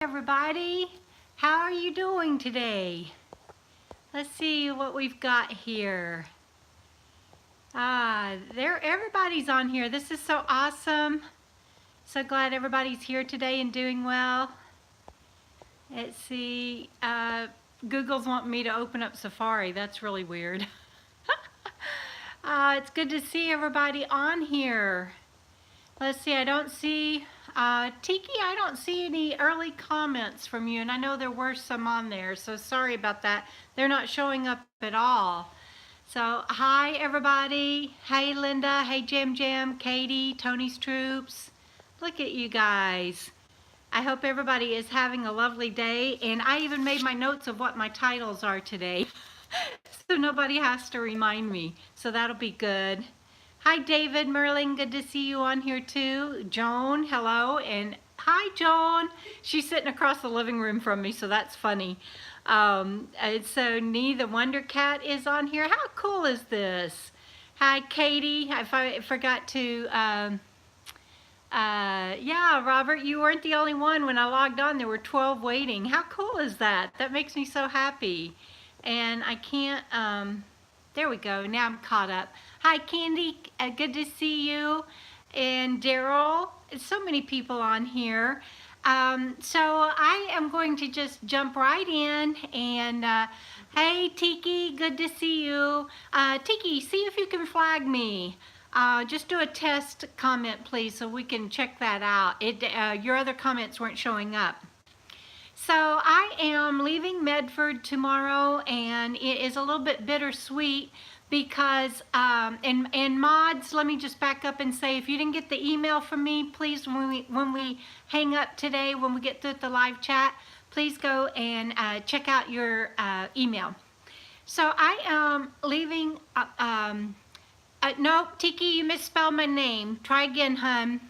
Everybody, how are you doing today? Let's see what we've got here. Everybody's on here. This is so awesome. So glad everybody's here today and doing well. Let's see, Google's wanting me to open up Safari. That's really weird. It's good to see everybody on here. Let's see, I don't see, Tiki, I don't see any early comments from you, and I know there were some on there, so sorry about that. They're not showing up at all. So, hi everybody. Hey Linda, hey Jam Jam, Katie, Tony's Troops. Look at you guys. I hope everybody is having a lovely day, and I even made my notes of what my titles are today, so nobody has to remind me, so that'll be good. Hi David, Merlin, good to see you on here too. Joan, hello, and hi Joan. She's sitting across the living room from me, so that's funny. So Nee the Wonder Cat is on here. How cool is this? Hi Katie, I forgot to, yeah, Robert, you weren't the only one. When I logged on, there were 12 waiting. How cool is that? That makes me so happy. And I can't, there we go, now I'm caught up. Hi Candy, good to see you. And Daryl, so many people on here. So I am going to just jump right in and hey Tiki, good to see you. Tiki, see if you can flag me. Just do a test comment please so we can check that out. Your other comments weren't showing up. So I am leaving Medford tomorrow, and it is a little bit bittersweet because, and mods, let me just back up and say, if you didn't get the email from me, please, when we hang up today, when we get through the live chat, please go and check out your email. So I am leaving, no, Tiki, you misspelled my name. Try again, hun.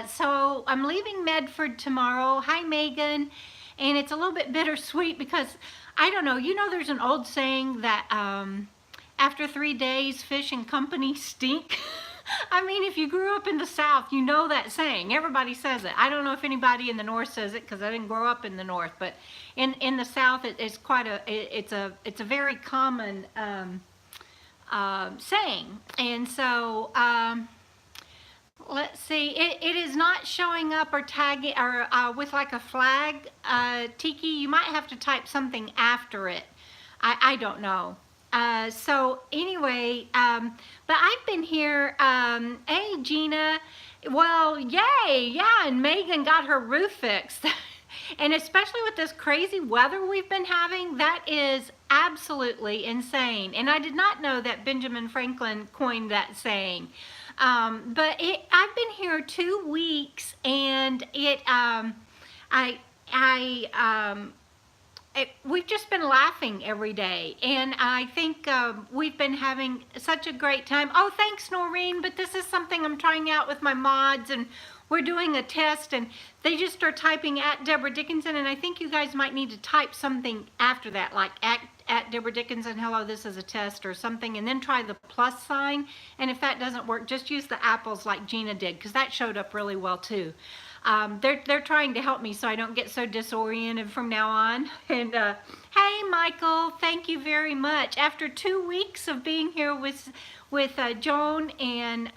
So I'm leaving Medford tomorrow. Hi Megan, and it's a little bit bittersweet because I don't know, you know there's an old saying that after 3 days fish and company stink. I mean, if you grew up in the South, you know that saying. Everybody says it. I don't know if anybody in the North says it because I didn't grow up in the North, but in the South it's quite it's a very common saying. And so let's see, it is not showing up or tagging or with like a flag. Tiki, you might have to type something after it. I don't know. So anyway, but I've been here, hey Gina, well, yay, yeah, and Megan got her roof fixed. And especially with this crazy weather we've been having, that is absolutely insane. And I did not know that Benjamin Franklin coined that saying. But I've been here 2 weeks, and we've just been laughing every day, and I think we've been having such a great time. Oh, thanks Noreen, but this is something I'm trying out with my mods, and we're doing a test, and they just are typing at Debra Dickinson, and I think you guys might need to type something after that, like at Debra Dickinson, hello, this is a test or something, and then try the plus sign, and if that doesn't work, just use the apples like Gina did, because that showed up really well too. They're trying to help me so I don't get so disoriented from now on. And hey Michael, thank you very much. After 2 weeks of being here with Joan and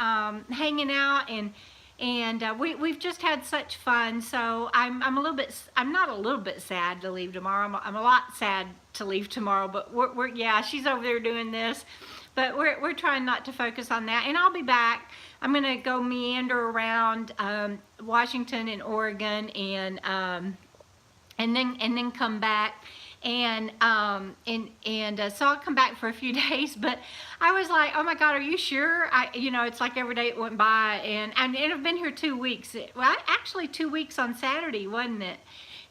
hanging out, and we've just had such fun. So I'm not a little bit sad to leave tomorrow. I'm a lot sad to leave tomorrow, but yeah, she's over there doing this, but we're trying not to focus on that. And I'll be back. I'm gonna go meander around Washington and Oregon, and then come back. And so I'll come back for a few days, but I was like, oh my God, are you sure? You know, it's like every day it went by, and I've been here 2 weeks. Well, actually 2 weeks on Saturday, wasn't it?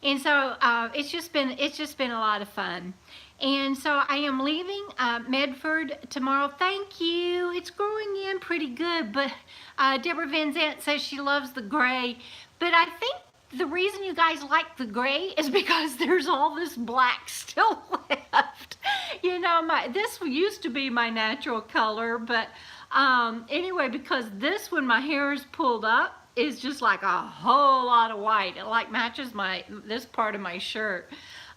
And so it's just been a lot of fun. And so I am leaving Medford tomorrow. Thank you. It's growing in pretty good, but Deborah Van Zant says she loves the gray, but I think the reason you guys like the gray is because there's all this black still left. You know, this used to be my natural color, but anyway, because this, when my hair is pulled up, is just like a whole lot of white. It like matches this part of my shirt.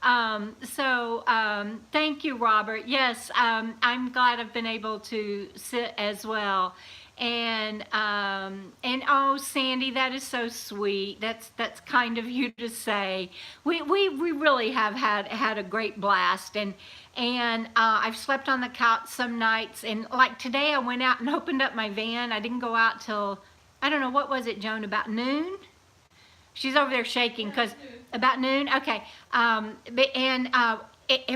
Thank you, Robert. Yes, I'm glad I've been able to sit as well. And oh, Sandy, that is so sweet. That's kind of you to say. We really have had a great blast, and I've slept on the couch some nights, and like today I went out and opened up my van. I didn't go out till, I don't know, what was it, Joan, about noon? She's over there shaking because about noon. Okay, and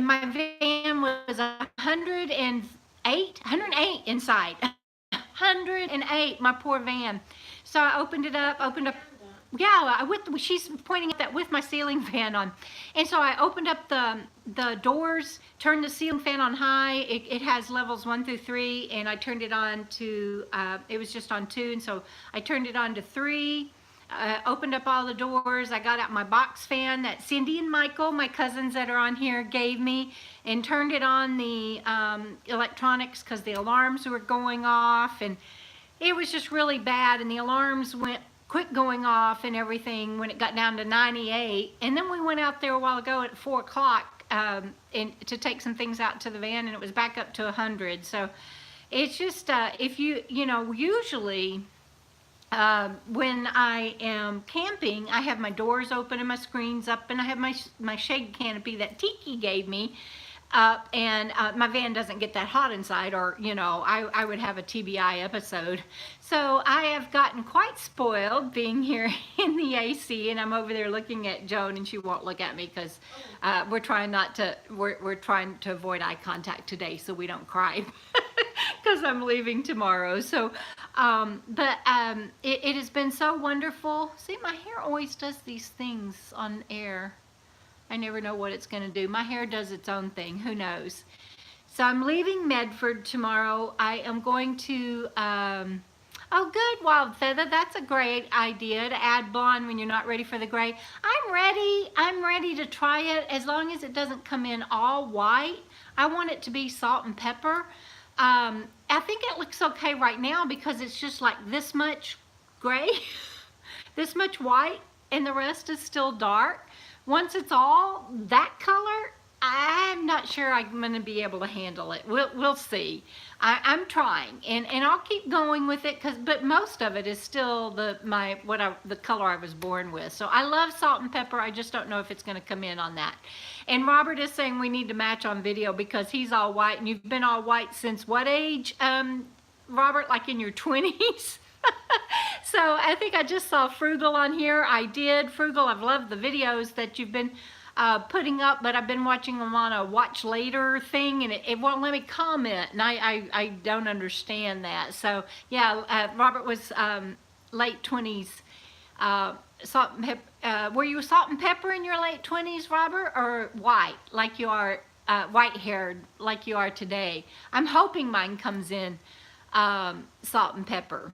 my van was 108 inside. 108, my poor van. So I opened up. Yeah, she's pointing at that with my ceiling fan on. And so I opened up the doors, turned the ceiling fan on high. It has levels 1 through 3, and I turned it on to, it was just on 2, and so I turned it on to 3. Opened up all the doors. I got out my box fan that Cindy and Michael, my cousins that are on here, gave me, and turned it on the electronics because the alarms were going off, and it was just really bad, and the alarms quit going off and everything when it got down to 98. And then we went out there a while ago at 4 o'clock to take some things out to the van, and it was back up to 100. So it's just if you know, usually when I am camping, I have my doors open and my screens up, and I have my shade canopy that Tiki gave me up, and my van doesn't get that hot inside, or you know, I would have a TBI episode. So I have gotten quite spoiled being here in the AC, and I'm over there looking at Joan, and she won't look at me because we're trying to avoid eye contact today so we don't cry. Because I'm leaving tomorrow. So it has been so wonderful. See, my hair always does these things on air. I never know what it's going to do. My hair does its own thing. Who knows? So I'm leaving Medford tomorrow. I am going to oh, good, Wild Feather. That's a great idea, to add blonde when you're not ready for the gray. I'm ready. I'm ready to try it, as long as it doesn't come in all white. I want it to be salt and pepper. I think it looks okay right now because it's just like this much gray, this much white, and the rest is still dark. Once it's all that color, I'm not sure I'm going to be able to handle it. We'll see. I'm trying, and I'll keep going with it, but most of it is still the color I was born with. So I love salt and pepper. I just don't know if it's going to come in on that. And Robert is saying we need to match on video because he's all white, and you've been all white since what age, Robert? Like in your 20s? So I think I just saw Frugal on here. I did. Frugal, I've loved the videos that you've been putting up, but I've been watching them on a watch later thing, and it won't let me comment, and I don't understand that. So yeah, Robert was late 20s. Salt and pepper. Were you salt and pepper in your late 20s, Robert, or white, like you are, white-haired, like you are today? I'm hoping mine comes in salt and pepper.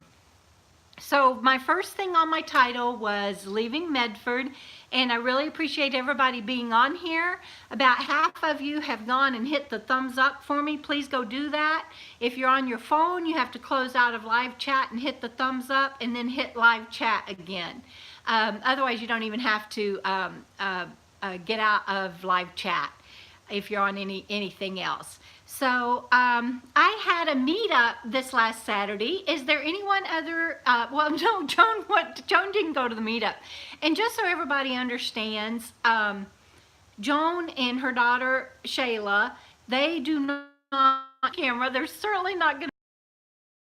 So my first thing on my title was leaving Medford, and I really appreciate everybody being on here. About half of you have gone and hit the thumbs up for me. Please go do that. If you're on your phone, you have to close out of live chat and hit the thumbs up, and then hit live chat again. Otherwise, you don't even have to get out of live chat if you're on anything else. So I had a meetup this last Saturday. Is there anyone other, well, no, Joan didn't go to the meetup. And just so everybody understands, Joan and her daughter, Shayla, they do not camera. They're certainly not going to.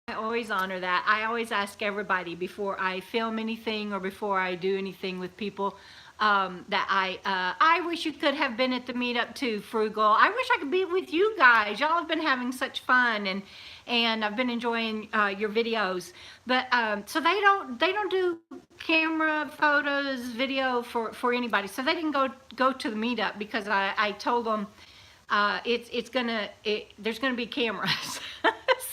I always honor that. I always ask everybody before I film anything or before I do anything with people that I wish you could have been at the meetup too, Frugal. I wish I could be with you guys. Y'all have been having such fun, and I've been enjoying your videos. But so they don't do camera, photos, video for anybody. So they didn't go to the meetup because I told them there's gonna be cameras.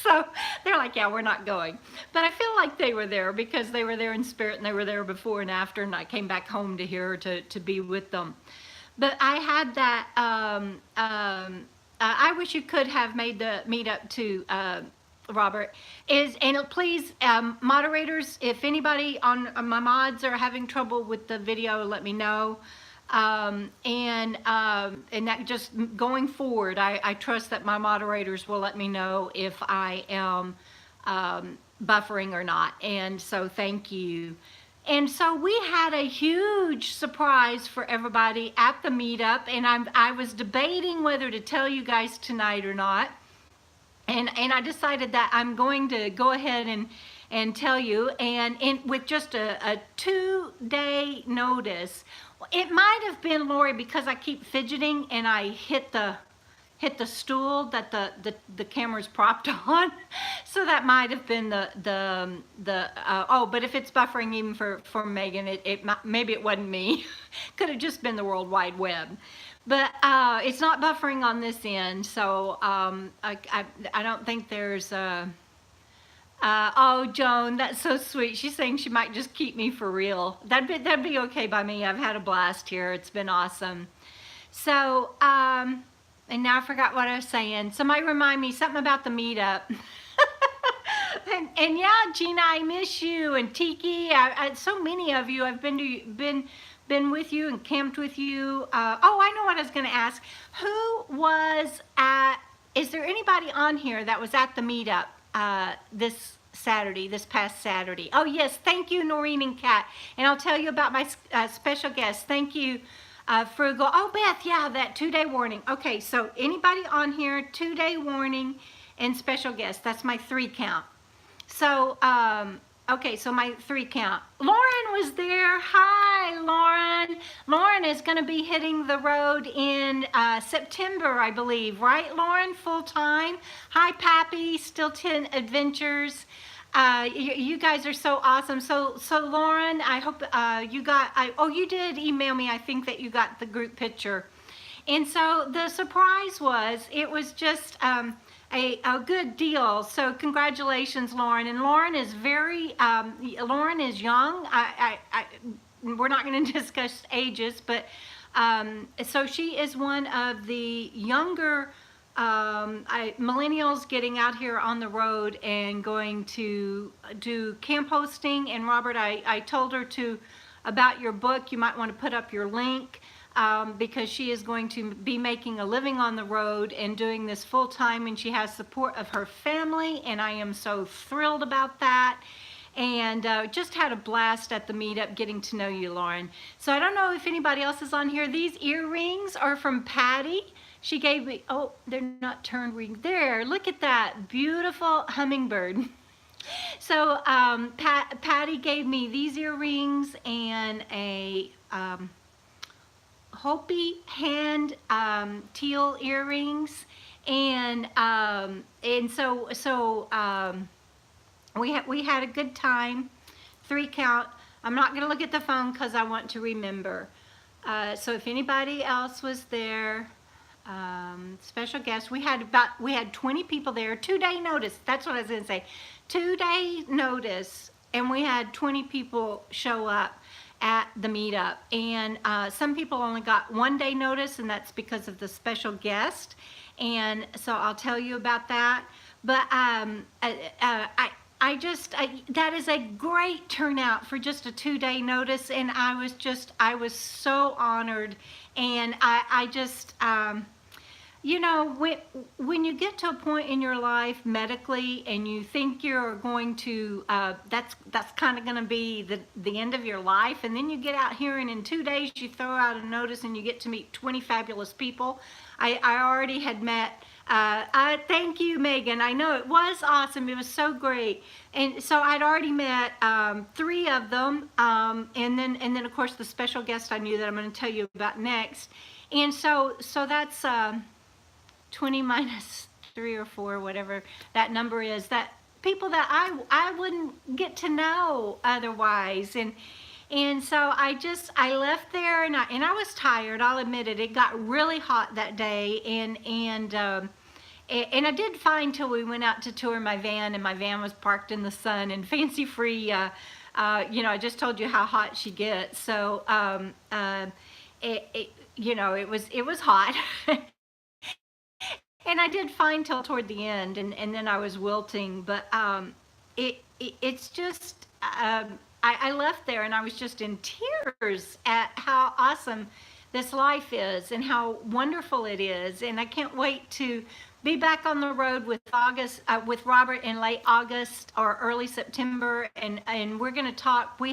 So they're like, yeah, we're not going. But I feel like they were there because they were there in spirit, and they were there before and after, and I came back home to here to be with them. But I had that, I wish you could have made the meetup to Robert, and please, moderators, if anybody on my mods are having trouble with the video, let me know. And that just going forward, I trust that my moderators will let me know if I am buffering or not. And so thank you. And so we had a huge surprise for everybody at the meetup, and I was debating whether to tell you guys tonight or not. And I decided that I'm going to go ahead and tell you, and with just a 2-day notice. It might have been, Lori, because I keep fidgeting and I hit the stool that the camera's propped on. So that might have been oh, but if it's buffering even for Megan, maybe it wasn't me. Could have just been the World Wide Web. But it's not buffering on this end, so I don't think there's oh, Joan, that's so sweet. She's saying she might just keep me for real. That'd be okay by me. I've had a blast here. It's been awesome. So, and now I forgot what I was saying. Somebody remind me something about the meetup. and yeah, Gina, I miss you. And Tiki, so many of you. I've been with you and camped with you. Oh, I know what I was going to ask. Who was is there anybody on here that was at the meetup this past Saturday? Oh yes, thank you, Noreen and Kat. And I'll tell you about my special guest. Thank you, Frugal. Oh, Beth, yeah, that 2-day warning. Okay, so anybody on here, 2-day warning and special guest. That's my 3 count. So, okay, so my 3 count. Lauren was there. Hi, Lauren. Lauren is going to be hitting the road in September, I believe. Right, Lauren? Full time. Hi, Pappy. Stilton Adventures. You guys are so awesome. So Lauren, I hope you got. Oh, you did email me. I think that you got the group picture. And so the surprise was, it was just a good deal. So congratulations, Lauren. And Lauren is Lauren is young. We're not going to discuss ages, but so she is one of the younger millennials getting out here on the road and going to do camp hosting. And Robert, I told her about your book. You might want to put up your link. Because she is going to be making a living on the road and doing this full time, and she has support of her family, and I am so thrilled about that. And just had a blast at the meetup getting to know you, Lauren. So I don't know if anybody else is on here. These earrings are from Patty. She gave me, oh, they're not turned ring. There, look at that beautiful hummingbird. So Patty gave me these earrings and a Hopi hand teal earrings, and so we had a good time. 3 count. I'm not going to look at the phone because I want to remember. So if anybody else was there, special guest, we had 20 people there. 2-day notice. That's what I was going to say. 2-day notice, and we had 20 people show up at the meetup, and some people only got 1-day notice, and that's because of the special guest, and so I'll tell you about that. But that is a great turnout for just a 2-day notice, and I was so honored. And I just you know, when you get to a point in your life medically and you think you're going to, that's kind of going to be the end of your life, and then you get out here and in 2 days you throw out a notice and you get to meet 20 fabulous people. I already had met, thank you, Megan. I know it was awesome. It was so great. And so I'd already met 3 of them, and then of course the special guest I knew that I'm going to tell you about next. And so that's 20 minus 3 or 4, whatever that number is, that people that I wouldn't get to know otherwise. And so I left there, and I was tired, I'll admit it. It got really hot that day, and I did fine till we went out to tour my van, and my van was parked in the sun and fancy free. You know, I just told you how hot she gets. So you know, it was hot. And I did fine till toward the end, and then I was wilting. But it's just, I left there and I was just in tears at how awesome this life is and how wonderful it is. And I can't wait to be back on the road with with Robert in late August or early September. And we're going to talk. We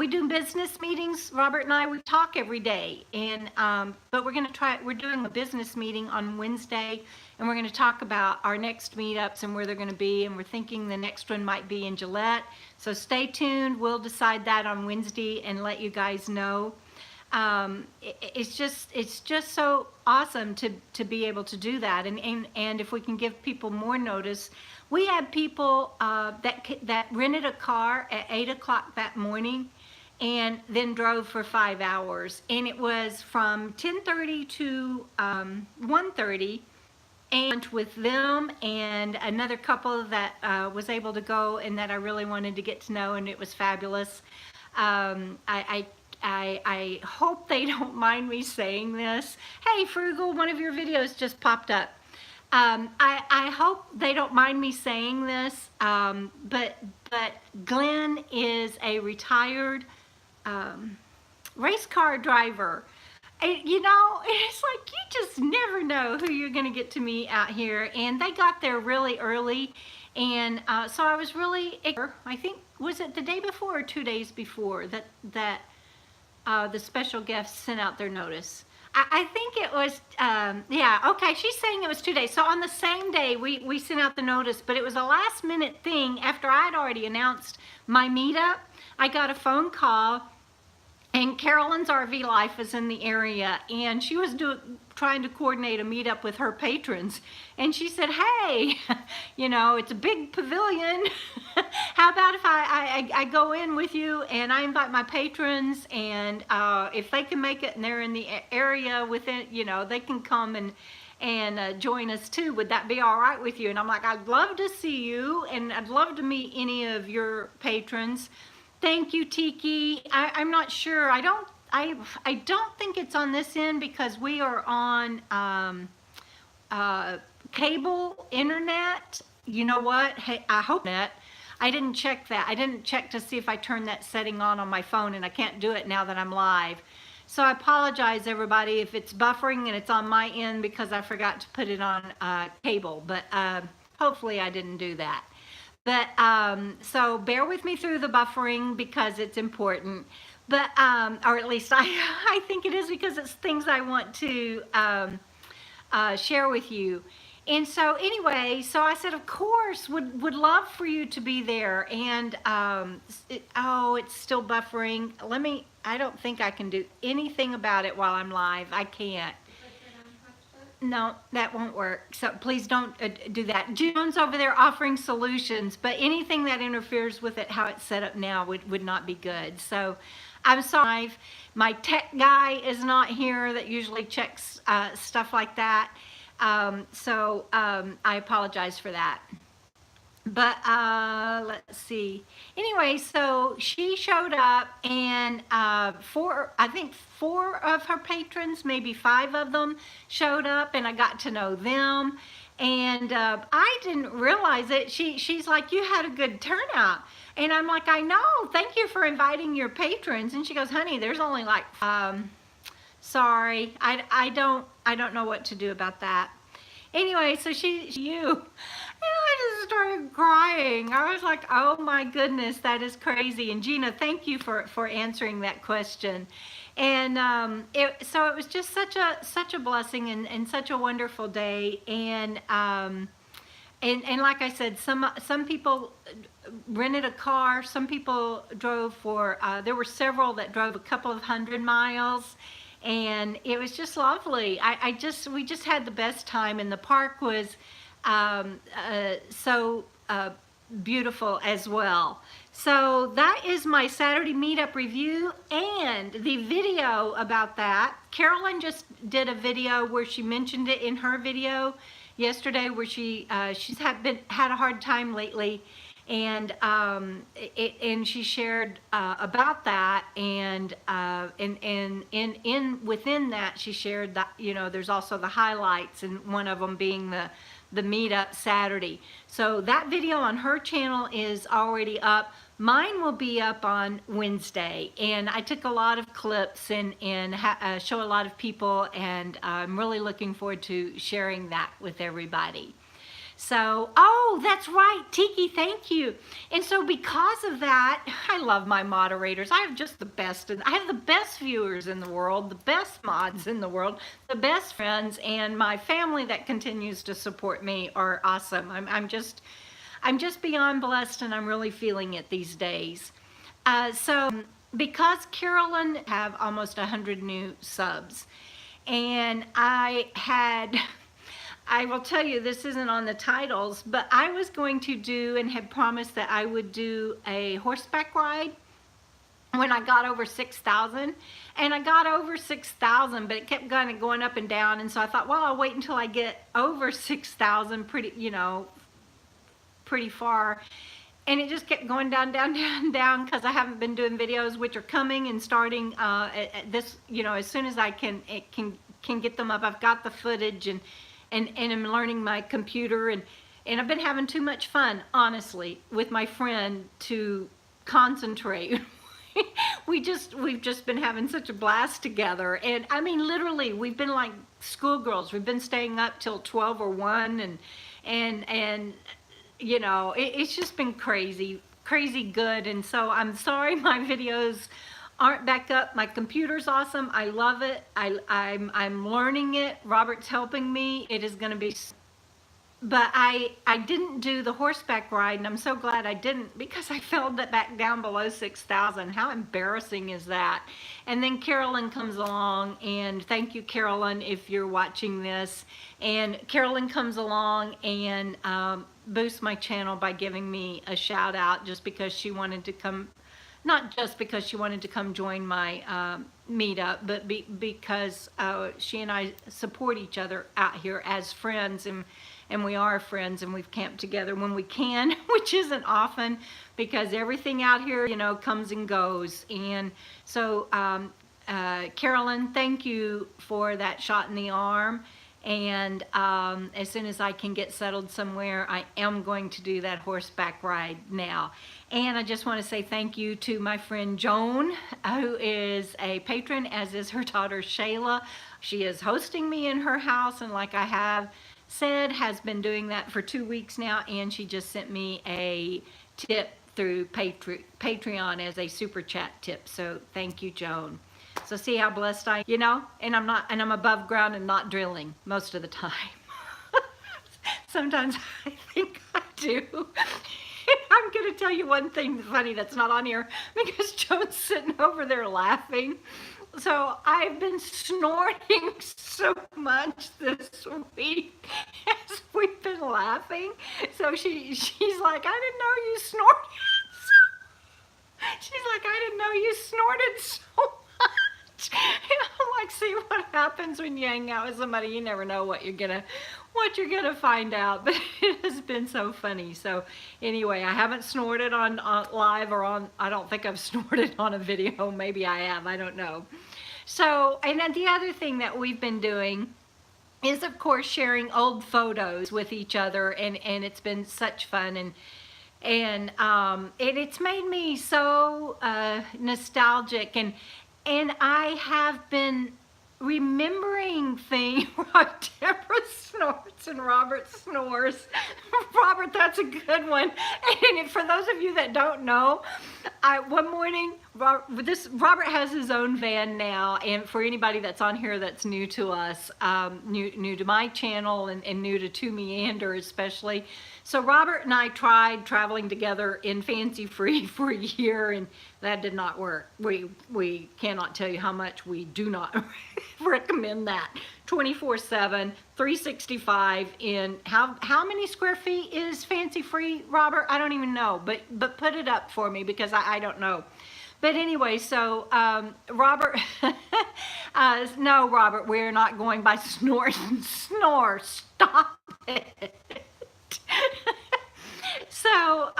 do business meetings. Robert and I, we talk every day. And, but we're doing a business meeting on Wednesday, and we're going to talk about our next meetups and where they're going to be. And we're thinking the next one might be in Gillette. So stay tuned. We'll decide that on Wednesday and let you guys know. It's just so awesome to be able to do that. And if we can give people more notice, we had people that rented a car at 8 o'clock that morning and then drove for 5 hours. And it was from 10:30 to 1:30, and with them and another couple that was able to go and that I really wanted to get to know, and it was fabulous. I hope they don't mind me saying this. Hey, Frugal, one of your videos just popped up. I hope they don't mind me saying this, but Glenn is a retired race car driver. You know, it's like you just never know who you're going to get to meet out here. And they got there really early, and so I was really, I think, was it the day before or 2 days before that the special guests sent out their notice? I think it was, yeah, okay, she's saying it was 2 days. So on the same day, we sent out the notice, but it was a last minute thing. After I'd already announced my meetup, I got a phone call, and Carolyn's RV Life is in the area, and she was trying to coordinate a meetup with her patrons. And she said, hey, you know, it's a big pavilion. How about if I go in with you and I invite my patrons, and if they can make it and they're in the area within, you know, they can come and join us too. Would that be all right with you? And I'm like, I'd love to see you, and I'd love to meet any of your patrons. Thank you, Tiki. I'm not sure. I don't think it's on this end because we are on cable internet. You know what? Hey, I hope not. I didn't check that. I didn't check to see if I turned that setting on my phone, and I can't do it now that I'm live. So I apologize, everybody, if it's buffering and it's on my end because I forgot to put it on cable. But hopefully I didn't do that. But so bear with me through the buffering because it's important. But or at least I think it is, because it's things I want to share with you. And so anyway, so I said, of course, would love for you to be there. And it's still buffering. I don't think I can do anything about it while I'm live. I can't. No, that won't work. So please don't do that. June's over there offering solutions, but anything that interferes with it, how it's set up now, would not be good. So I'm sorry. My tech guy is not here that usually checks stuff like that. So I apologize for that. But let's see. Anyway, so she showed up, and I think four of her patrons, maybe 5 of them, showed up, and I got to know them. And I didn't realize it. She's like, you had a good turnout. And I'm like, I know. Thank you for inviting your patrons. And she goes, honey, there's only like, sorry, I don't know what to do about that. Anyway, so you. And I just started crying. I was like, oh my goodness, that is crazy. And Gina, thank you for answering that question. And so it was just such a blessing and such a wonderful day. And like I said, some people rented a car. Some people drove for, there were several that drove a couple of 100 miles. And it was just lovely. We just had the best time, and the park was so beautiful as well. So that is my Saturday meetup review and the video about that. Carolyn just did a video where she mentioned it in her video yesterday, where she's had a hard time lately, and she shared about that, and within that she shared that, you know, there's also the highlights, and one of them being the meetup Saturday. So that video on her channel is already up. Mine will be up on Wednesday, and I took a lot of clips and show a lot of people, and I'm really looking forward to sharing that with everybody. So, oh, that's right, Tiki, thank you. And so because of that, I love my moderators. I have just the best, and I have the best viewers in the world, the best mods in the world, the best friends, and my family that continues to support me are awesome. I'm just beyond blessed, and I'm really feeling it these days. So because Carolyn have almost 100 new subs, and I will tell you, this isn't on the titles, but I was going to do and had promised that I would do a horseback ride when I got over 6,000. And I got over 6,000, but it kept kind of going up and down. And so I thought, well, I'll wait until I get over 6,000 pretty far. And it just kept going down, down, down, down, because I haven't been doing videos, which are coming and starting this, you know, as soon as I can get them up. I've got the footage, and I'm learning my computer, and I've been having too much fun, honestly, with my friend to concentrate. We've just been having such a blast together, and I mean, literally, we've been like schoolgirls. We've been staying up till 12 or 1, and you know, it's just been crazy good. And so I'm sorry my videos aren't back up. My computer's awesome. I love it. I'm learning it. Robert's helping me. It is going to be, but I didn't do the horseback ride, and I'm so glad I didn't, because I fell back down below 6,000. How embarrassing is that? And then Carolyn comes along, and thank you, Carolyn, if you're watching this. And Carolyn comes along and boosts my channel by giving me a shout out, just because she wanted to come. Not just because she wanted to come join my meetup, but because she and I support each other out here as friends, and we are friends, and we've camped together when we can, which isn't often, because everything out here, you know, comes and goes. And so, Carolyn, thank you for that shot in the arm. And as soon as I can get settled somewhere, I am going to do that horseback ride now. And I just want to say thank you to my friend Joan, who is a patron, as is her daughter Shayla. She is hosting me in her house, and like I have said, has been doing that for 2 weeks now, and she just sent me a tip through Patreon as a super chat tip. So thank you, Joan. So see how blessed I, you know, and I'm above ground and not drilling most of the time. Sometimes I think I do. I'm going to tell you one thing funny that's not on here, because Joan's sitting over there laughing. So I've been snorting so much this week as we've been laughing. So she's like, I didn't know you snorted. She's like, I didn't know you snorted so much. And I'm like, see what happens when you hang out with somebody. You never know what you're gonna find out. But it has been so funny. So anyway, I haven't snorted on live, or on, I don't think I've snorted on a video. Maybe I have, I don't know. So, and then the other thing that we've been doing is, of course, sharing old photos with each other, and it's been such fun, and it's made me so nostalgic, and I have been remembering things. Debra snorts and Robert snores. Robert, that's a good one. And for those of you that don't know, one morning, Robert has his own van now, and for anybody that's on here that's new to us, new to my channel, and new to twomeander especially. So Robert and I tried traveling together in Fancy Free for a year, and that did not work. We cannot tell you how much we do not recommend that. 24/7, 365 in how many square feet is Fancy Free, Robert? I don't even know, but put it up for me, because I don't know. But anyway, so Robert, no, Robert, we're not going by snort and snore. Stop it. So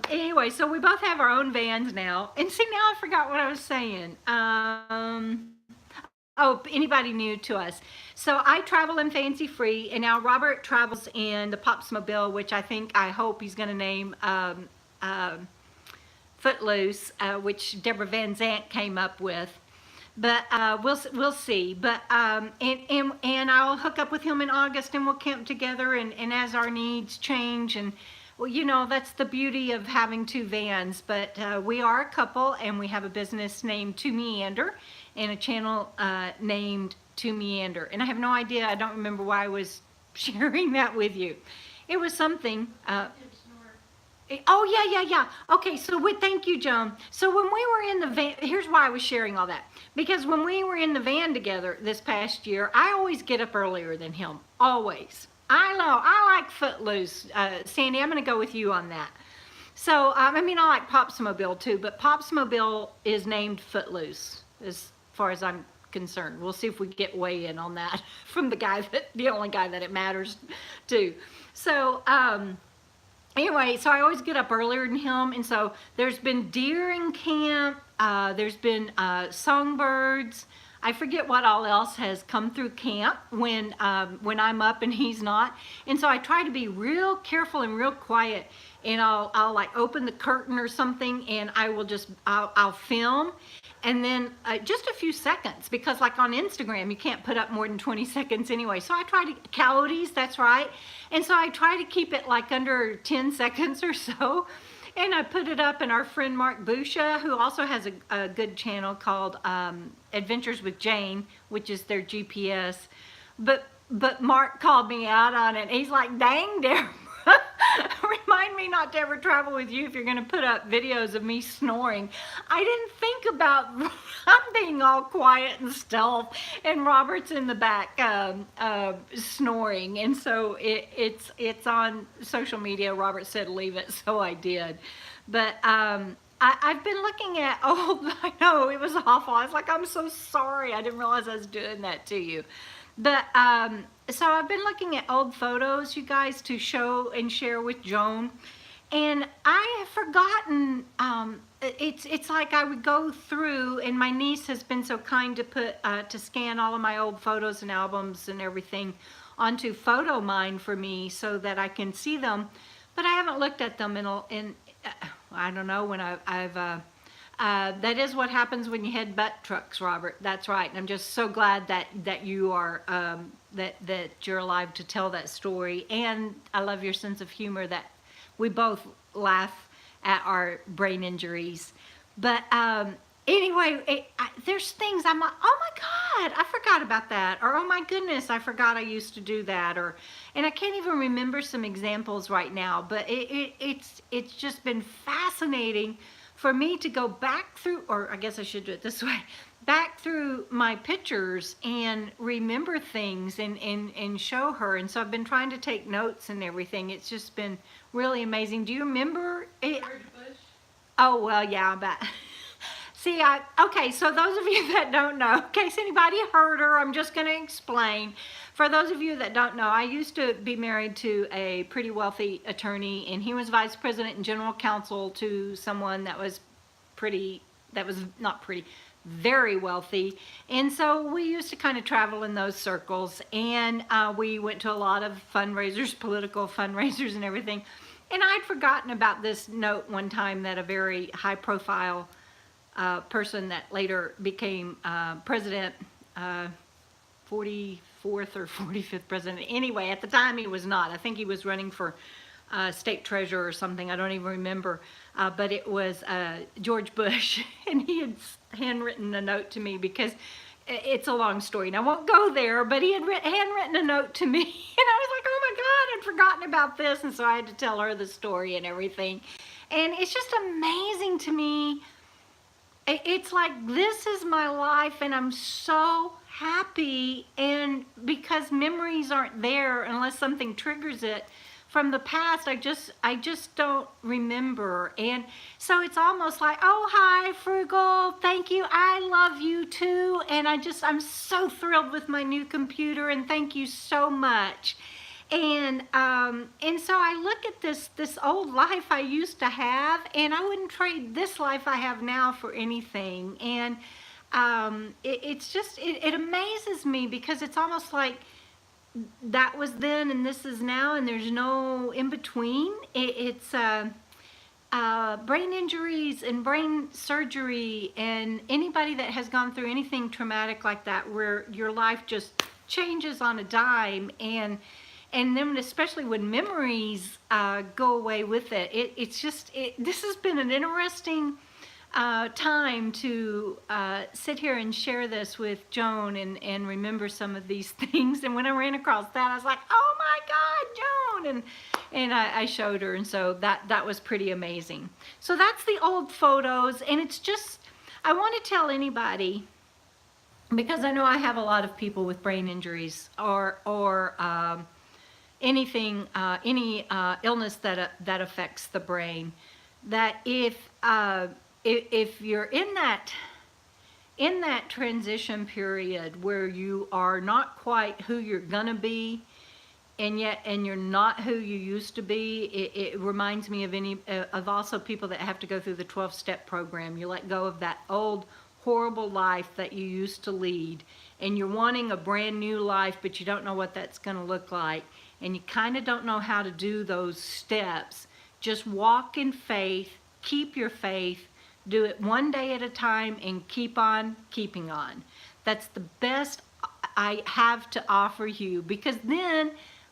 anyway, so we both have our own vans now. And see, now I forgot what I was saying. Oh, anybody new to us. So I travel in Fancy Free, and now Robert travels in the Popsmobile, which I hope he's going to name Footloose, which Debra Van Zant came up with. But we'll see. But and I'll hook up with him in August, and we'll camp together. And as our needs change, and well, you know, that's the beauty of having two vans. But we are a couple, and we have a business named twomeander, and a channel named twomeander. And I have no idea. I don't remember why I was sharing that with you. It was something. Oh, yeah. Okay, so thank you, Joan. So when we were in the van, here's why I was sharing all that. Because when we were in the van together this past year, I always get up earlier than him. Always. I know, I like Footloose. Sandy, I'm going to go with you on that. So, I mean, I like Popsmobile too, but Popsmobile is named Footloose as far as I'm concerned. We'll see if we get weigh in on that from the only guy that it matters to. So, anyway, so I always get up earlier than him, and so there's been deer in camp, there's been songbirds. I forget what all else has come through camp when I'm up and he's not. And so I try to be real careful and real quiet, and I'll like open the curtain or something, and I'll film. And then just a few seconds, because like on Instagram, you can't put up more than 20 seconds anyway. So I try to, coyotes, that's right. And so I try to keep it like under 10 seconds or so. And I put it up, and our friend Mark Busha, who also has a good channel called Adventures with Jane, which is their GPS. But Mark called me out on it. He's like, dang, Debra. Remind me not to ever travel with you if you're going to put up videos of me snoring. I didn't think about I'm being all quiet and stealth, and Robert's in the back snoring. And so it's on social media. Robert said leave it, so I did. But I've been looking at I know, it was awful. I was like, I'm so sorry. I didn't realize I was doing that to you. But so I've been looking at old photos, you guys, to show and share with Joan, and I have forgotten. It's like I would go through, and my niece has been so kind to scan all of my old photos and albums and everything onto PhotoMine for me so that I can see them. But I haven't looked at them in I don't know when that is what happens when you head butt trucks, Robert. That's right. And I'm just so glad that you are that you're alive to tell that story. And I love your sense of humor that we both laugh at our brain injuries. But anyway, there's things I'm like, oh my God, I forgot about that, or oh my goodness, I forgot I used to do that, and I can't even remember some examples right now. But it's just been fascinating for me to go back through, or I guess I should do it this way, back through my pictures and remember things and show her. And so I've been trying to take notes and everything. It's just been really amazing. Do you remember it? George Bush? Oh, well, yeah, I bet. See, okay, so those of you that don't know, in case anybody heard her, I'm just going to explain. For those of you that don't know, I used to be married to a pretty wealthy attorney, and he was vice president and general counsel to someone that was very wealthy. And so we used to kind of travel in those circles, and we went to a lot of fundraisers, political fundraisers and everything. And I'd forgotten about this note one time that a very high profile person that later became president, 44th or 45th president. Anyway, at the time he was not. I think he was running for state treasurer or something. I don't even remember. But it was George Bush, and he had handwritten a note to me, because it's a long story and I won't go there, but he had handwritten a note to me, and I was like, oh my God, I'd forgotten about this. And so I had to tell her the story and everything. And it's just amazing to me. It's like, this is my life, and I'm so happy, and because memories aren't there unless something triggers it from the past, I just don't remember. And so it's almost like, oh, hi, Frugal, thank you, I love you too, and I'm so thrilled with my new computer, and thank you so much. And so I look at this old life I used to have, and I wouldn't trade this life I have now for anything. And it's just it amazes me, because it's almost like that was then and this is now, and there's no in between. It's brain injuries and brain surgery, and anybody that has gone through anything traumatic like that, where your life just changes on a dime, and then especially when memories go away with it. This has been an interesting time to sit here and share this with Joan and remember some of these things. And when I ran across that, I was like, oh my God, Joan! And I showed her, and so that was pretty amazing. So that's the old photos, and it's just, I want to tell anybody, because I know I have a lot of people with brain injuries or anything, any illness that affects the brain, that if you're in that transition period where you are not quite who you're gonna be, and you're not who you used to be, it reminds me of also people that have to go through the 12-step program. You let go of that old horrible life that you used to lead, and you're wanting a brand new life, but you don't know what that's going to look like, and you kind of don't know how to do those steps. Just walk in faith, keep your faith, do it one day at a time, and keep on keeping on. That's the best I have to offer you, because then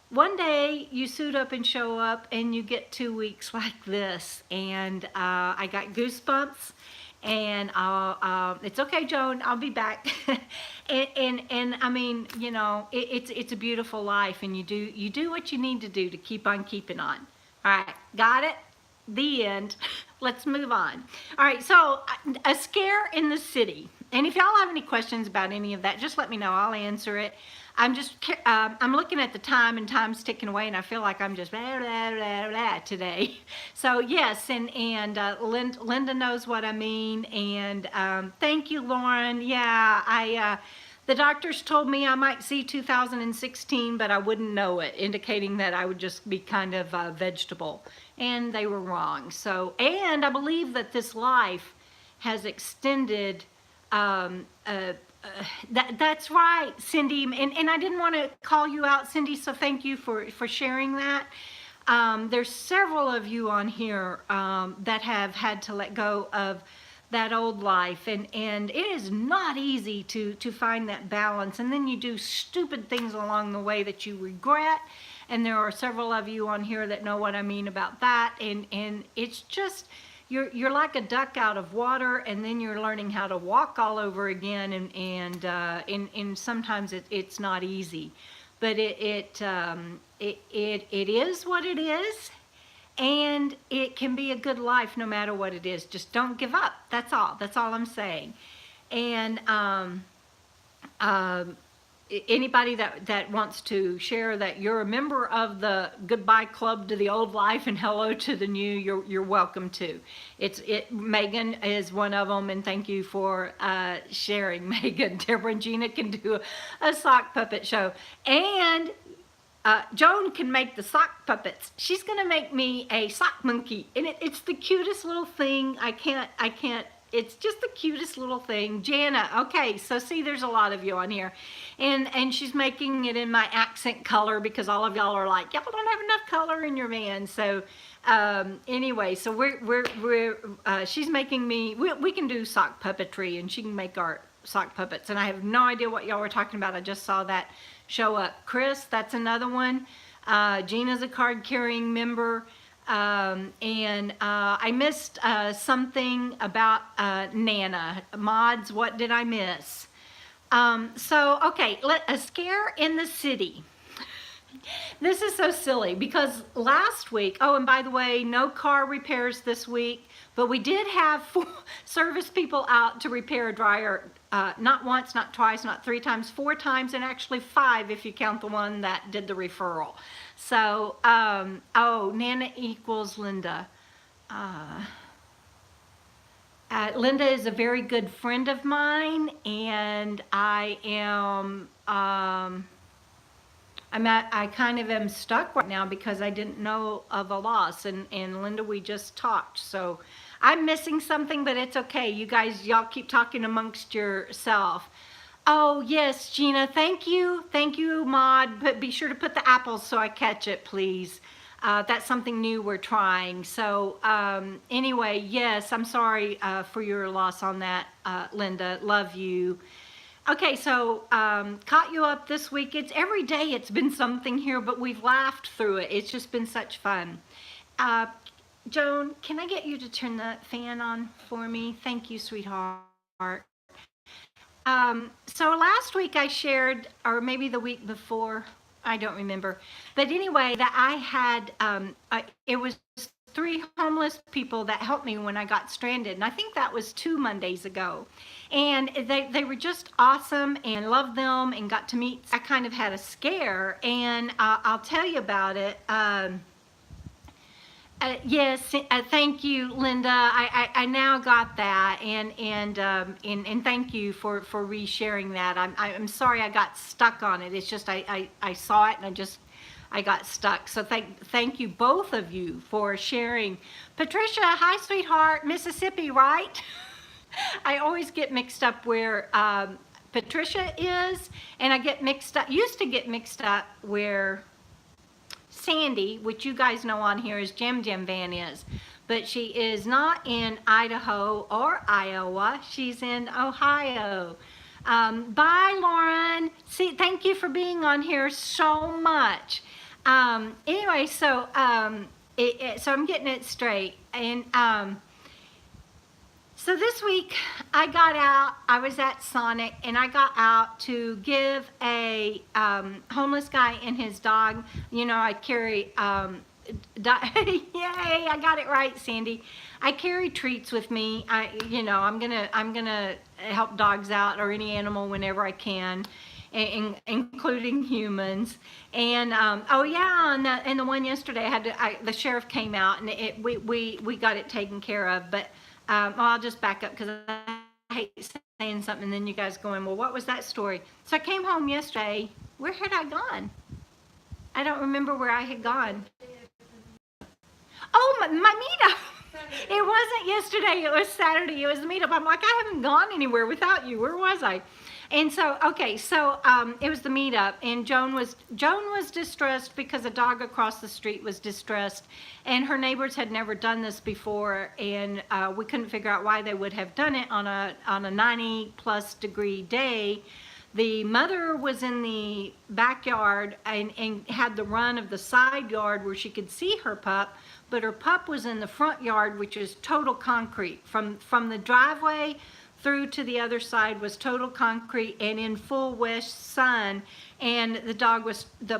one day you suit up and show up and you get 2 weeks like this, and I got goosebumps. And it's okay, Joan, I'll be back. and I mean, you know, it's a beautiful life, and you do what you need to do to keep on keeping on. All right, got it? The end. Let's move on. All right, so a scare in the city. And if y'all have any questions about any of that, just let me know. I'll answer it. I'm looking at the time, and time's ticking away, and I feel like I'm just blah, blah, blah, blah today. So yes, and Linda knows what I mean, and thank you, Lauren. Yeah, the doctors told me I might see 2016, but I wouldn't know it, indicating that I would just be kind of a vegetable, and they were wrong. So, and I believe that this life has extended. That's right, Cindy, and I didn't want to call you out, Cindy, so thank you for sharing that. There's several of you on here that have had to let go of that old life, and it is not easy to find that balance, and then you do stupid things along the way that you regret, and there are several of you on here that know what I mean about that, and it's just, you're like a duck out of water, and then you're learning how to walk all over again, and sometimes it's not easy, but it is what it is, and it can be a good life no matter what it is. Just don't give up. That's all I'm saying. And anybody that wants to share that you're a member of the goodbye club to the old life and hello to the new, you're welcome to. Megan is one of them, and thank you for sharing, Megan. Debra and Gina can do a sock puppet show, and Joan can make the sock puppets. She's gonna make me a sock monkey, and it's the cutest little thing. I can't. It's just the cutest little thing. Jana, okay, so see, there's a lot of you on here. And she's making it in my accent color, because all of y'all are like, y'all don't have enough color in your van. So anyway, so she's making me, we can do sock puppetry, and she can make our sock puppets. And I have no idea what y'all were talking about. I just saw that show up. Chris, that's another one. Gina's a card carrying member. And I missed something about Nana. Mods, what did I miss? So, okay, a scare in the city. This is so silly, because last week, oh, and by the way, no car repairs this week, but we did have 4 service people out to repair a dryer, not once, not twice, not 3 times, 4 times, and actually 5 if you count the one that did the referral. So, oh, Nana equals Linda. Linda is a very good friend of mine, and I am, I kind of am stuck right now because I didn't know of a loss, and Linda, we just talked, so I'm missing something, but it's okay. You guys, y'all keep talking amongst yourself. Oh yes, Gina, thank you, Maud. But be sure to put the apples so I catch it, please. That's something new we're trying. So anyway, yes, I'm sorry for your loss on that, Linda. Love you. Okay, so caught you up this week. It's every day it's been something here, but we've laughed through it. It's just been such fun. Joan, can I get you to turn the fan on for me? Thank you, sweetheart. So last week I shared, or maybe the week before, I don't remember. But anyway, that I had, it was 3 homeless people that helped me when I got stranded. And I think that was 2 Mondays ago. And they were just awesome, and loved them and got to meet. I kind of had a scare, and I'll tell you about it. Yes, thank you, Linda. I now got that, and thank you for resharing that. I'm sorry I got stuck on it. It's just I saw it and I got stuck. So thank you, both of you, for sharing. Patricia, hi, sweetheart. Mississippi, right? I always get mixed up where Patricia is, and I get mixed up. Used to get mixed up where Sandy, which you guys know on here, is Jam Van is, but she is not in Idaho or Iowa. She's in Ohio. Bye, Lauren. See, thank you for being on here so much. Anyway, so so I'm getting it straight, and so this week I got out, I was at Sonic, and I got out to give a homeless guy and his dog, you know, I carry, yay, I got it right, Sandy. I carry treats with me. You know, I'm gonna help dogs out, or any animal, whenever I can, including humans. And oh yeah, and the one yesterday, the sheriff came out, and we got it taken care of. But well, I'll just back up because I hate saying something and then you guys going, well, what was that story? So I came home yesterday. Where had I gone? I don't remember where I had gone. Oh, my meetup. It wasn't yesterday. It was Saturday. It was the meetup. I'm like, I haven't gone anywhere without you. Where was I? And so, okay, so it was the meetup, and Joan was distressed because a dog across the street was distressed, and her neighbors had never done this before, and we couldn't figure out why they would have done it on a 90+ degree day. The mother was in the backyard and had the run of the side yard where she could see her pup, but her pup was in the front yard, which is total concrete. From the driveway through to the other side was total concrete and in full west sun, and the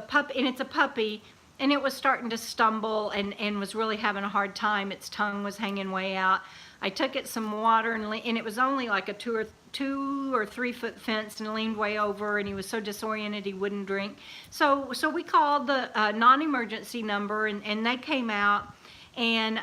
pup, and it's a puppy, and it was starting to stumble and was really having a hard time. Its tongue was hanging way out. I took it some water, and it was only like a 2 or 3 foot fence, and leaned way over, and he was so disoriented he wouldn't drink. So we called the non-emergency number, and they came out. And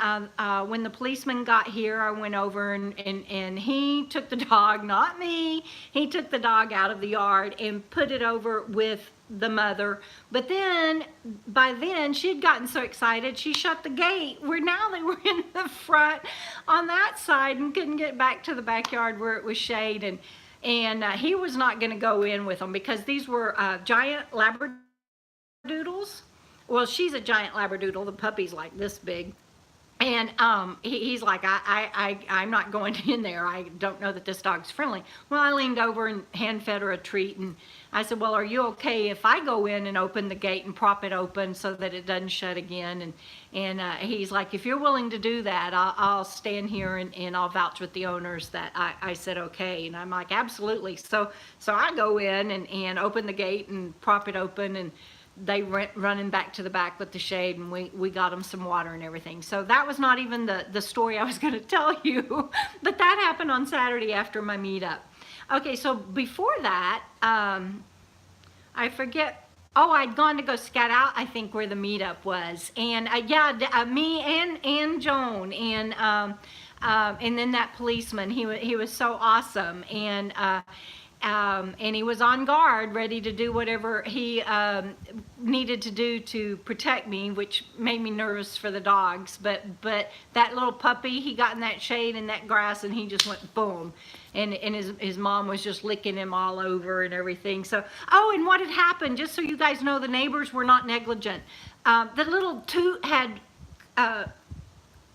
when the policeman got here, I went over and he took the dog, not me, he took the dog out of the yard and put it over with the mother. But then, by then, she'd gotten so excited, she shut the gate, where now they were in the front on that side and couldn't get back to the backyard where it was shade. And he was not going to go in with them because these were giant labradoodles. Well, she's a giant labradoodle. The puppy's like this big. And he's like, I'm not going in there. I don't know that this dog's friendly. Well, I leaned over and hand-fed her a treat. And I said, well, are you okay if I go in and open the gate and prop it open so that it doesn't shut again? And he's like, if you're willing to do that, I'll stand here and I'll vouch with the owners that I said okay. And I'm like, absolutely. So I go in and open the gate and prop it open, and they went running back to the back with the shade, and we got them some water and everything. So that was not even the story I was going to tell you, but that happened on Saturday after my meetup. Okay, so before that, I forget. Oh, I'd gone to go scout out, I think, where the meetup was, and yeah, me and Joan, and then that policeman. He was so awesome, and he was on guard, ready to do whatever needed to do to protect me, which made me nervous for the dogs. But that little puppy, he got in that shade and that grass, and he just went boom. And his mom was just licking him all over and everything. So, oh, and what had happened, just so you guys know, the neighbors were not negligent. The little toot had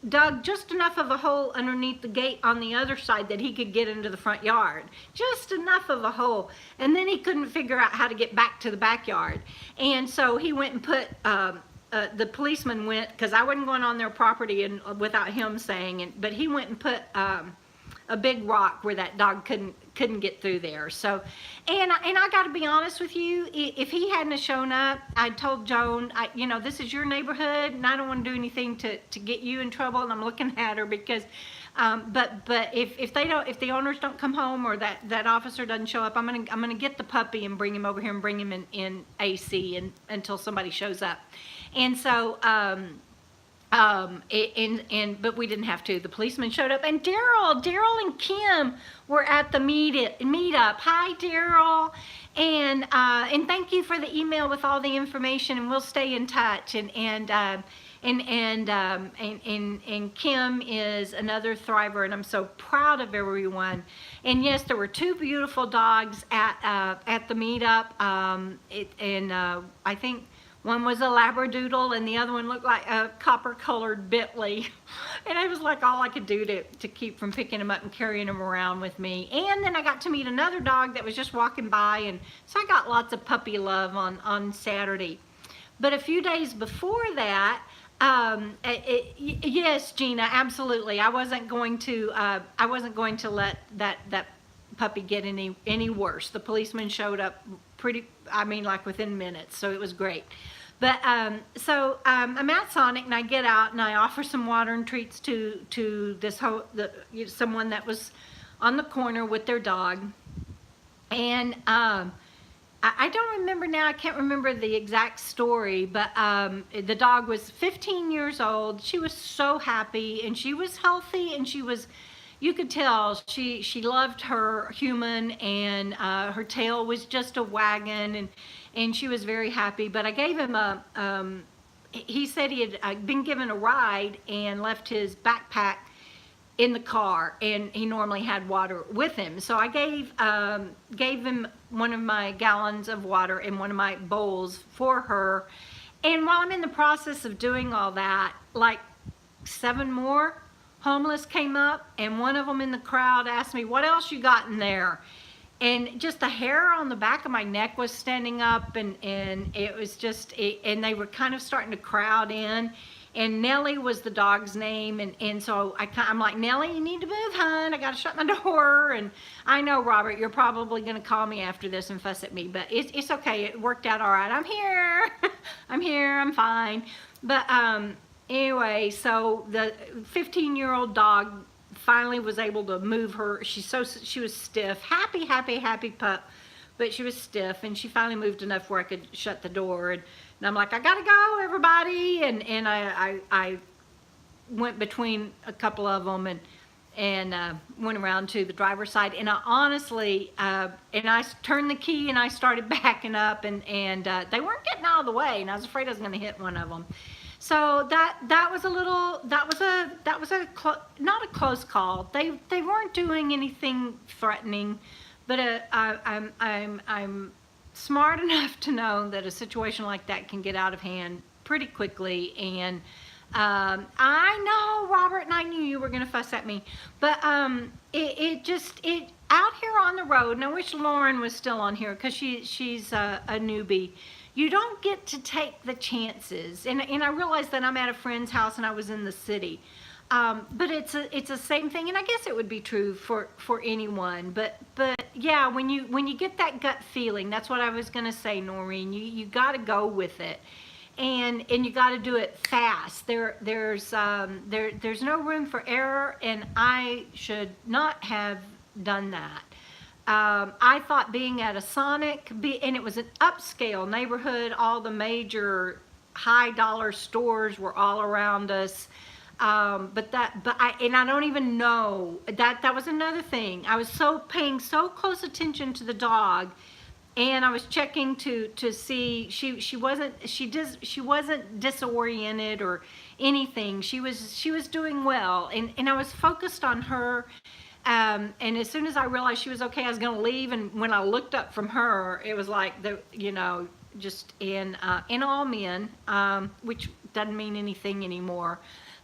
dug just enough of a hole underneath the gate on the other side that he could get into the front yard. Just enough of a hole. And then he couldn't figure out how to get back to the backyard. And so he went and put, the policeman went, because I wasn't going on their property and without him saying it, but he went and put a big rock where that dog couldn't get through there. So, and I got to be honest with you, if he hadn't have shown up, I told Joan, you know, this is your neighborhood, and I don't want to do anything to get you in trouble. And I'm looking at her because, but if the owners don't come home or that officer doesn't show up, I'm gonna get the puppy and bring him over here and bring him in AC until somebody shows up. And so. But we didn't have to. The policeman showed up, and Daryl and Kim were at the meetup. Hi, Daryl, and thank you for the email with all the information, and we'll stay in touch. And Kim is another thriver, and I'm so proud of everyone. And yes, there were 2 beautiful dogs at the meetup, I think. One was a Labradoodle, and the other one looked like a copper-colored Bentley. And it was like all I could do to keep from picking him up and carrying him around with me. And then I got to meet another dog that was just walking by, and so I got lots of puppy love on Saturday. But a few days before that, yes, Gina, absolutely. I wasn't going to let that puppy get any worse. The policeman showed up like within minutes, so it was great. But so I'm at Sonic, and I get out and I offer some water and treats to someone that was on the corner with their dog. And I don't remember now, I can't remember the exact story, but the dog was 15 years old. She was so happy, and she was healthy, and you could tell she loved her human, and her tail was just a wagon, and she was very happy. But I gave him he said he had been given a ride and left his backpack in the car, and he normally had water with him. So I gave him one of my gallons of water in one of my bowls for her. And while I'm in the process of doing all that, like 7 more homeless came up, and one of them in the crowd asked me, "What else you got in there?" And just the hair on the back of my neck was standing up, and it was just, and they were kind of starting to crowd in. And Nellie was the dog's name, and so I'm like, "Nellie, you need to move, hon. I gotta shut my door." And I know, Robert, you're probably gonna call me after this and fuss at me, but it's okay. It worked out all right. I'm here. I'm here. I'm fine. But anyway, so the 15-year-old dog finally was able to move her. She was stiff, happy pup, but she was stiff, and she finally moved enough where I could shut the door. And I'm like, "I gotta go, everybody," and I went between a couple of them and went around to the driver's side, and I honestly and I turned the key and I started backing up, and they weren't getting out of the way, and I was afraid I was going to hit one of them. So that was not a close call. They weren't doing anything threatening, but I'm smart enough to know that a situation like that can get out of hand pretty quickly. And I know, Robert, and I knew you were going to fuss at me, but it out here on the road, and I wish Lauren was still on here because she's a newbie. You don't get to take the chances, and I realize that I'm at a friend's house and I was in the city, but it's the same thing, and I guess it would be true for anyone. But yeah, when you get that gut feeling, that's what I was gonna say, Noreen. You got to go with it, and you got to do it fast. There's no room for error, and I should not have done that. I thought being at a Sonic, and it was an upscale neighborhood, all the major high dollar stores were all around us. I don't even know that was another thing. I was paying so close attention to the dog, and I was checking to see she wasn't disoriented or anything. She was doing well, and I was focused on her. And as soon as I realized she was okay, I was going to leave. And when I looked up from her, it was like just in all men, which doesn't mean anything anymore.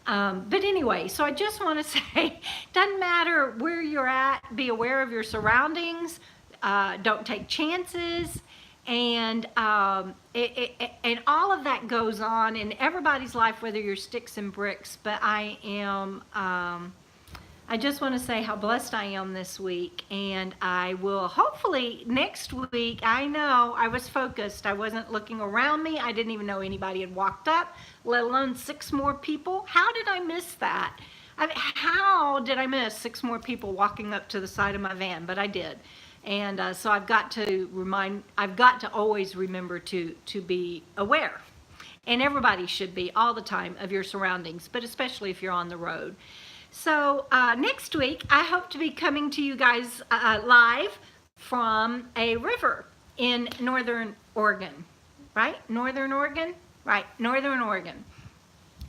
But anyway, so I just want to say, doesn't matter where you're at, be aware of your surroundings, don't take chances, and and all of that goes on in everybody's life, whether you're sticks and bricks. But I just want to say how blessed I am this week, and I will hopefully next week. I know I was focused. I wasn't looking around me. I didn't even know anybody had walked up, let alone 6 more people. How did I miss that? How did I miss 6 more people walking up to the side of my van? But I did. And so I've got to always remember to be aware. And everybody should be all the time of your surroundings, but especially if you're on the road. So next week, I hope to be coming to you guys live from a river in Northern Oregon, right? Northern Oregon? Right, Northern Oregon.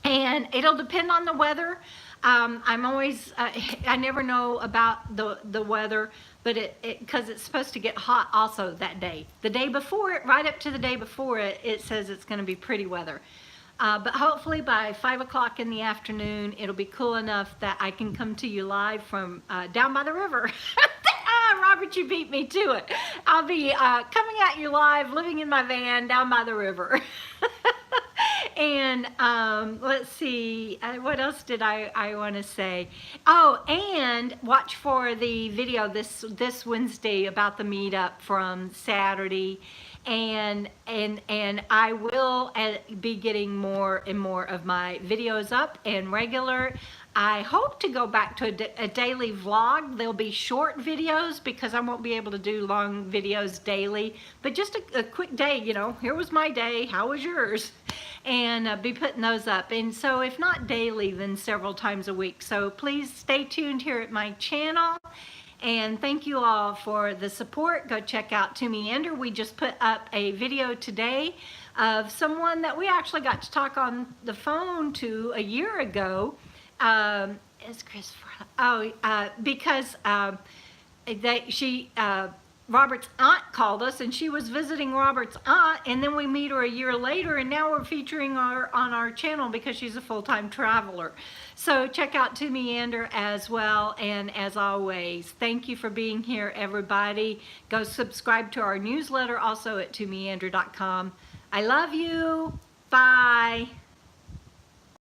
And it'll depend on the weather. I'm always, I never know about the weather, but because it's supposed to get hot also that day. The day before it, right up to the day before it, it says it's going to be pretty weather. But hopefully by 5 o'clock in the afternoon, it'll be cool enough that I can come to you live from down by the river. Robert, you beat me to it. I'll be coming at you live, living in my van down by the river. And let's see, what else did I want to say? Oh, and watch for the video this Wednesday about the meetup from Saturday. And I will be getting more and more of my videos up and regular. I hope to go back to a daily vlog. There'll be short videos because I won't be able to do long videos daily, but just a quick day, here was my day, how was yours? And be putting those up. And so if not daily, then several times a week. So please stay tuned here at my channel. And thank you all for the support. Go check out twomeander. We just put up a video today of someone that we actually got to talk on the phone to a year ago. Is Christopher? Oh, because Robert's aunt called us, and she was visiting Robert's aunt, and then we meet her a year later, and now we're featuring her on our channel because she's a full-time traveler. So check out twomeander as well, and as always, thank you for being here, everybody. Go subscribe to our newsletter also at twomeander.com. I love you. Bye.